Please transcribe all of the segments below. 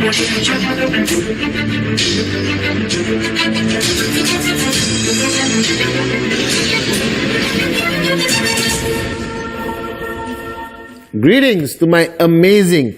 Greetings to my amazing,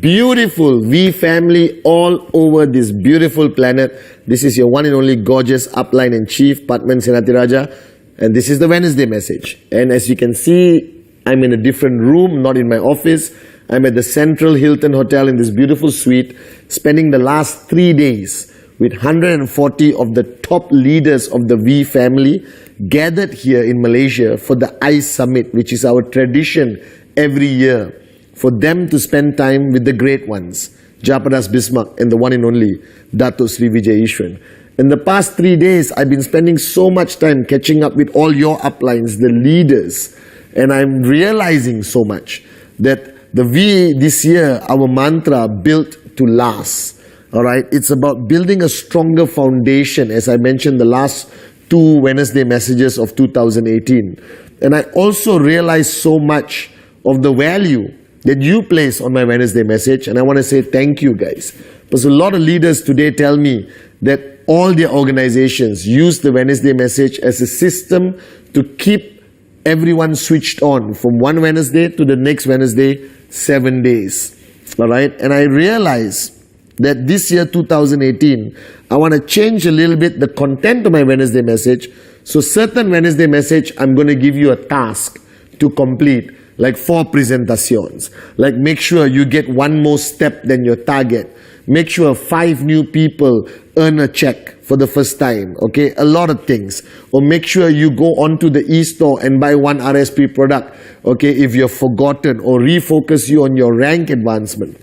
beautiful V family all over this beautiful planet. This is your one and only gorgeous upline in chief, Padman Senatiraja, and this is the Wednesday message. And as you can see, I'm in a different room, not in my office. I'm at the Central Hilton Hotel in this beautiful suite, spending the last 3 days with 140 of the top leaders of the V family gathered here in Malaysia for the ICE Summit, which is our tradition every year, for them to spend time with the great ones, Japadas Bismarck and the one and only Dato Sri Vijay Ishwan. In the past 3 days, I've been spending so much time catching up with all your uplines, the leaders, and I'm realizing so much that the V this year, our mantra, built to last. All right, it's about building a stronger foundation, as I mentioned the last 2 Wednesday messages of 2018. And I also realized so much of the value that you place on my Wednesday message, and I want to say thank you guys. Because a lot of leaders today tell me that all their organizations use the Wednesday message as a system to keep everyone switched on from one Wednesday to the next Wednesday, 7 days. All right, and I realize that this year 2018, I want to change a little bit the content of my Wednesday message. So certain Wednesday message, I'm going to give you a task to complete, like 4 presentations, like make sure you get 1 more step than your target, make sure 5 new people earn a check for the first time, okay, a lot of things, or make sure you go onto the e-store and buy 1 RSP product, okay, if you're forgotten, or refocus you on your rank advancement.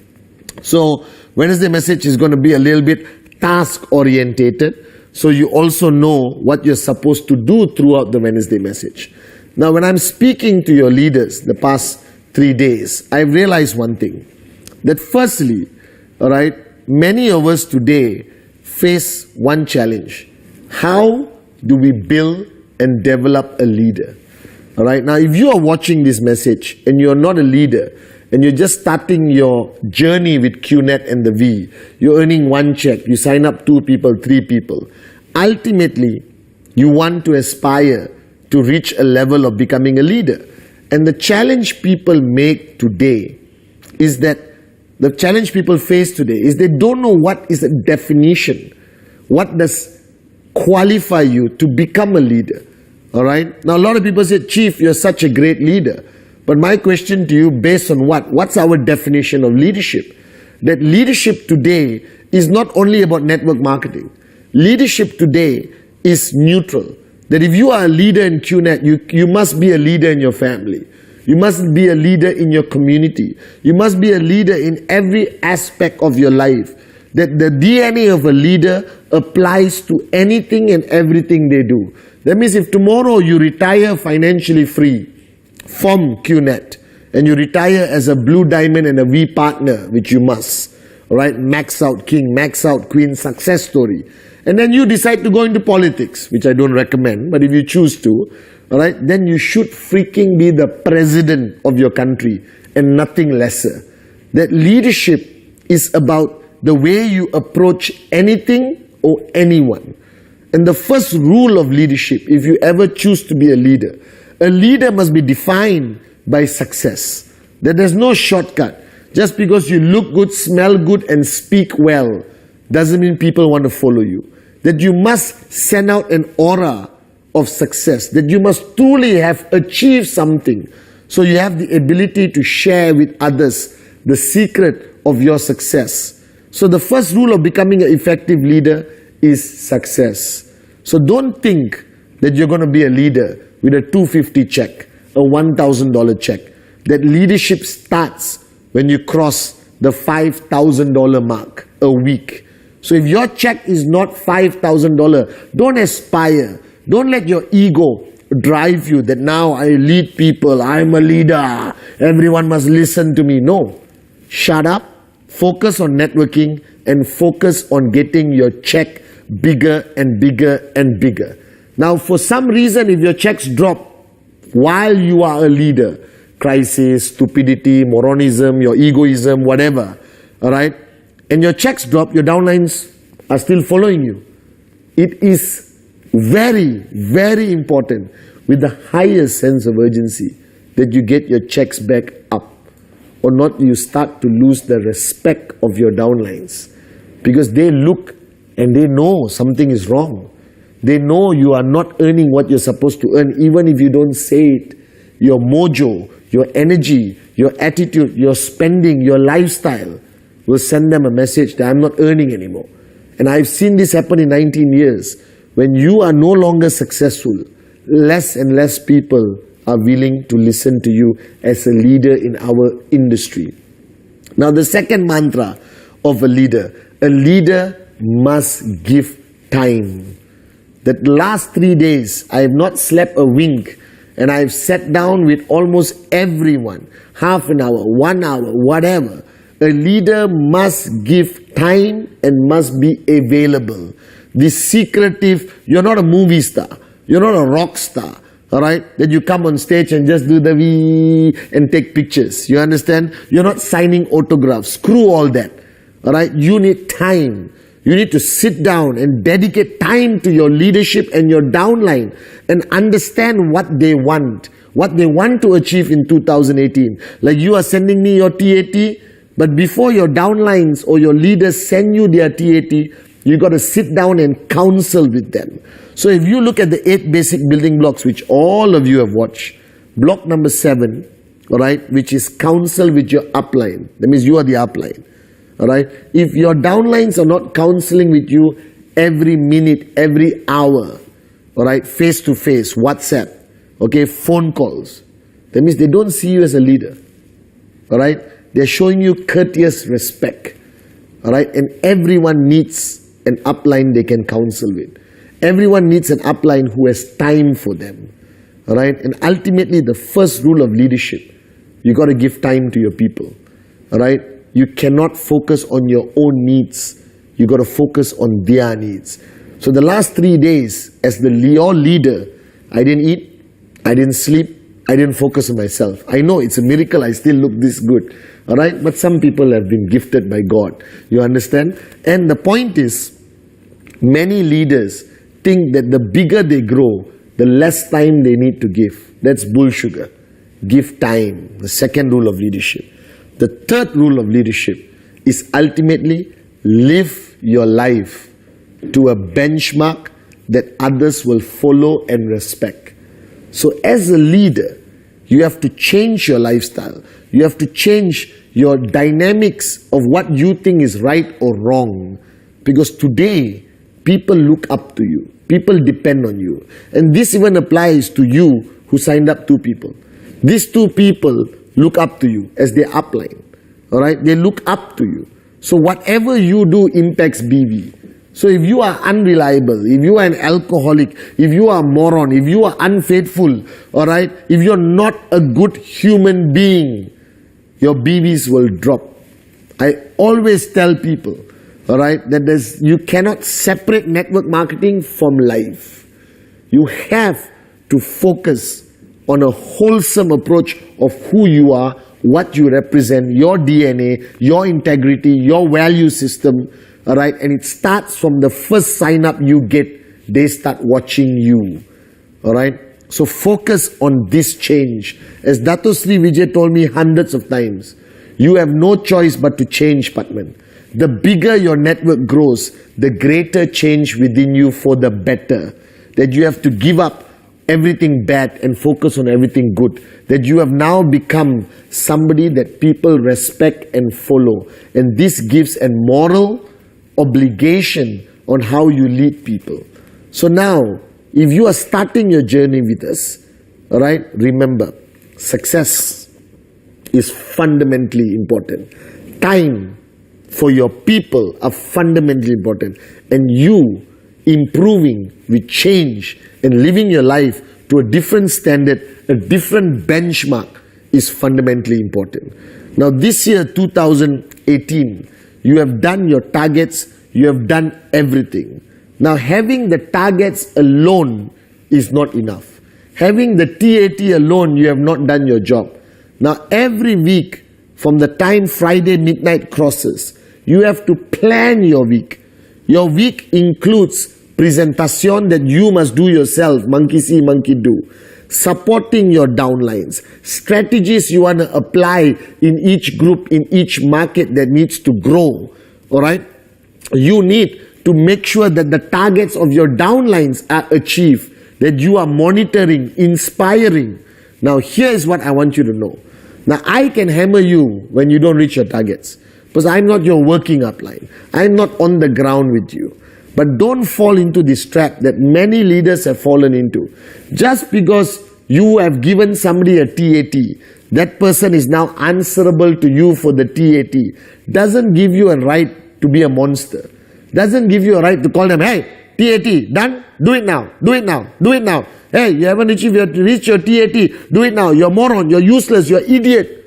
So Wednesday message is going to be a little bit task orientated, so you also know what you're supposed to do throughout the Wednesday message. Now, when I'm speaking to your leaders the past 3 days, I've realized one thing, that firstly, all right, many of us today face one challenge. How do we build and develop a leader? All right, now if you are watching this message and you're not a leader and you're just starting your journey with QNet and the V, you're earning 1 check, you sign up 2 people, 3 people. Ultimately, you want to aspire to reach a level of becoming a leader. And the challenge people make today is that, the challenge people face today is they don't know what is the definition. What does qualify you to become a leader? All right? Now a lot of people say, Chief, you're such a great leader. But my question to you, based on what? What's our definition of leadership? That leadership today is not only about network marketing. Leadership today is neutral. That if you are a leader in QNet, you must be a leader in your family. You must be a leader in your community. You must be a leader in every aspect of your life. That the DNA of a leader applies to anything and everything they do. That means if tomorrow you retire financially free from QNet, and you retire as a blue diamond and a V partner, which you must, all right, max out king, max out queen, success story. And then you decide to go into politics, which I don't recommend, but if you choose to, all right, then you should freaking be the president of your country and nothing lesser. That leadership is about the way you approach anything or anyone. And the first rule of leadership, if you ever choose to be a leader must be defined by success. That there's no shortcut. Just because you look good, smell good, and speak well, doesn't mean people want to follow you. That you must send out an aura of success, that you must truly have achieved something, so you have the ability to share with others the secret of your success. So the first rule of becoming an effective leader is success. So don't think that you're going to be a leader with a $250 check, a $1,000 check. That leadership starts when you cross the $5,000 mark a week. So if your check is not $5,000, don't aspire. Don't let your ego drive you that now I lead people, I'm a leader, everyone must listen to me. No. Shut up, focus on networking, and focus on getting your check bigger and bigger and bigger. Now for some reason, if your checks drop while you are a leader, crisis, stupidity, moronism, your egoism, whatever, all right, and your checks drop, your downlines are still following you. It is very, very important with the highest sense of urgency that you get your checks back up, or not you start to lose the respect of your downlines, because they look and they know something is wrong. They know you are not earning what you're supposed to earn, even if you don't say it. Your mojo, your energy, your attitude, your spending, your lifestyle will send them a message that I'm not earning anymore. And I've seen this happen in 19 years. When you are no longer successful, less and less people are willing to listen to you as a leader in our industry. Now, the second mantra of a leader must give time. That last 3 days, I have not slept a wink, and I have sat down with almost everyone, half an hour, 1 hour, whatever. A leader must give time and must be available. This secretive, you're not a movie star, you're not a rock star, all right? That you come on stage and just do the wee and take pictures. You understand? You're not signing autographs. Screw all that, all right? You need time. You need to sit down and dedicate time to your leadership and your downline and understand what they want to achieve in 2018. Like you are sending me your TAT, but before your downlines or your leaders send you their TAT, you got to sit down and counsel with them. So if you look at the 8 basic building blocks, which all of you have watched, block number 7, all right, which is counsel with your upline. That means you are the upline. All right. If your downlines are not counseling with you every minute, every hour, all right, face to face, WhatsApp, okay, phone calls, that means they don't see you as a leader. All right. They're showing you courteous respect. All right. And everyone needs an upline they can counsel with. Everyone needs an upline who has time for them. All right. And ultimately, the first rule of leadership, you got to give time to your people. All right. You cannot focus on your own needs. You got to focus on their needs. So the last 3 days, as your leader, I didn't eat, I didn't sleep, I didn't focus on myself. I know it's a miracle I still look this good. All right? But some people have been gifted by God. You understand? And the point is, many leaders think that the bigger they grow, the less time they need to give. That's bullsugar. Give time. The second rule of leadership. The third rule of leadership is ultimately live your life to a benchmark that others will follow and respect. So as a leader, you have to change your lifestyle. You have to change your dynamics of what you think is right or wrong. Because today, people look up to you. People depend on you. And this even applies to you who signed up 2 people. These 2 people look up to you as their upline. All right? They look up to you. So whatever you do impacts BV. So if you are unreliable, if you are an alcoholic, if you are a moron, if you are unfaithful, all right? If you're not a good human being, your BVs will drop. I always tell people, all right, that you cannot separate network marketing from life. You have to focus on a wholesome approach of who you are, what you represent, your DNA, your integrity, your value system, all right? And it starts from the first sign up you get, they start watching you, all right? So focus on this change. As Dato Sri Vijay told me hundreds of times, you have no choice but to change, Patman. The bigger your network grows, the greater change within you for the better. That you have to give up everything bad and focus on everything good. That you have now become somebody that people respect and follow. And this gives a moral obligation on how you lead people. So now, if you are starting your journey with us, all right, remember, success is fundamentally important. Time for your people are fundamentally important. And you improving with change and living your life to a different standard, a different benchmark is fundamentally important. Now this year, 2018, you have done your targets, you have done everything. Now having the targets alone is not enough. Having the TAT alone, you have not done your job. Now every week, from the time Friday midnight crosses, you have to plan your week. Your week includes presentation that you must do yourself, monkey see, monkey do. Supporting your downlines, strategies you want to apply in each group, in each market that needs to grow. All right, you need to make sure that the targets of your downlines are achieved, that you are monitoring, inspiring. Now here is what I want you to know. Now I can hammer you when you don't reach your targets, because I'm not your working upline. I'm not on the ground with you. But don't fall into this trap that many leaders have fallen into. Just because you have given somebody a TAT, that person is now answerable to you for the TAT, doesn't give you a right to be a monster. Doesn't give you a right to call them, hey, TAT, done? Do it now, do it now, do it now. Hey, you haven't reached your TAT, do it now. You're moron, you're useless, you're idiot.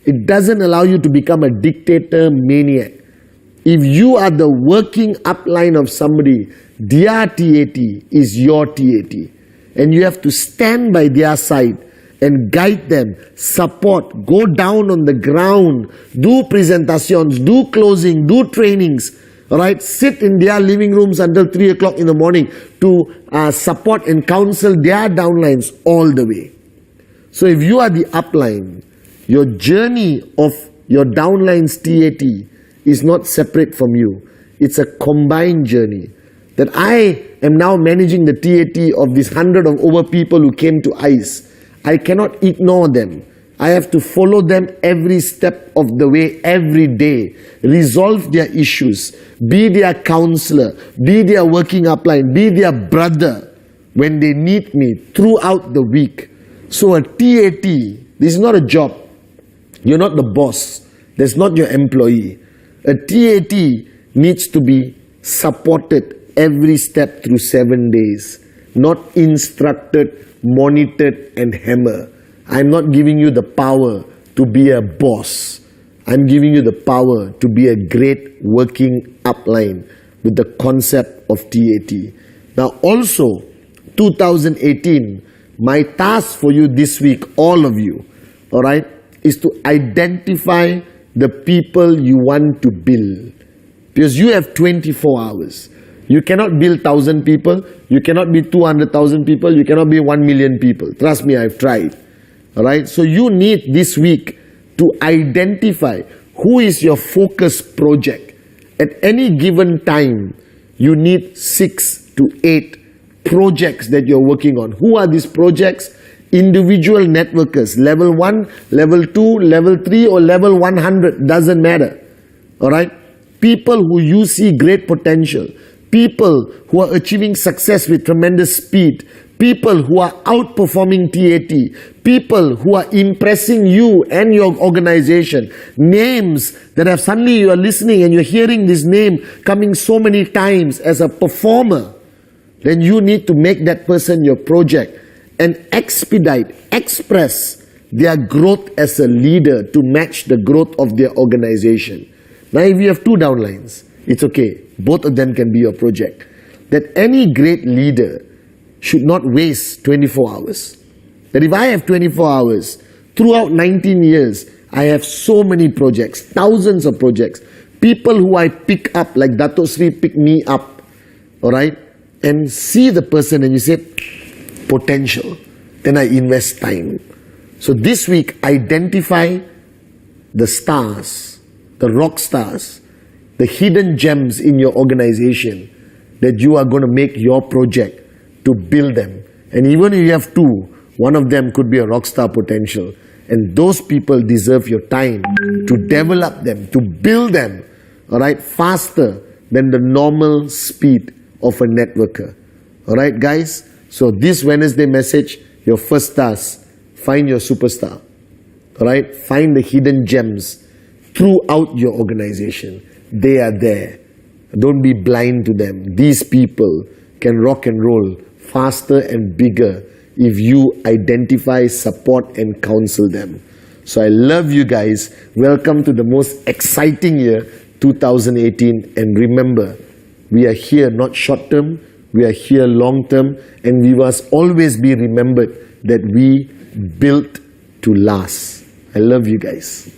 It doesn't allow you to become a dictator maniac. If you are the working upline of somebody, their TAT is your TAT. And you have to stand by their side and guide them, support, go down on the ground, do presentations, do closing, do trainings. Alright, sit in their living rooms until 3 o'clock in the morning to support and counsel their downlines all the way. So if you are the upline, your journey of your downline's TAT is not separate from you. It's a combined journey. That I am now managing the TAT of this 100 of over people who came to ICE. I cannot ignore them. I have to follow them every step of the way, every day. Resolve their issues. Be their counselor. Be their working upline. Be their brother when they need me throughout the week. So a TAT, this is not a job. You're not the boss. That's not your employee. A TAT needs to be supported every step through 7 days. Not instructed, monitored and hammered. I'm not giving you the power to be a boss. I'm giving you the power to be a great working upline with the concept of TAT. Now also, 2018, my task for you this week, all of you, alright, is to identify the people you want to build. Because you have 24 hours. You cannot build 1,000 people. You cannot be 200,000 people. You cannot be 1 million people. Trust me, I've tried. Alright, so you need this week to identify who is your focus project. At any given time, you need 6 to 8 projects that you're working on. Who are these projects? Individual networkers, level 1, level 2, level 3 or level 100, doesn't matter. Alright, people who you see great potential, people who are achieving success with tremendous speed, people who are outperforming TAT, people who are impressing you and your organization, names that have suddenly you are listening and you're hearing this name coming so many times as a performer, then you need to make that person your project and expedite, express their growth as a leader to match the growth of their organization. Now if you have 2 downlines, it's okay. Both of them can be your project. That any great leader should not waste 24 hours. That if I have 24 hours, throughout 19 years, I have so many projects, thousands of projects. People who I pick up, like Dato Sri pick me up, alright, and see the person and you say, potential. Then I invest time. So this week, identify the stars, the rock stars, the hidden gems in your organization that you are going to make your project to build them. And even if you have 2, one of them could be a rock star potential. And those people deserve your time to develop them, to build them, alright, faster than the normal speed of a networker. Alright guys, so this Wednesday message, your first task, find your superstar. Alright, find the hidden gems throughout your organization. They are there. Don't be blind to them. These people can rock and roll faster and bigger if you identify, support and counsel them. So I love you guys. Welcome to the most exciting year, 2018. And remember, we are here not short term, we are here long term, and we must always be remembered that we built to last. I love you guys.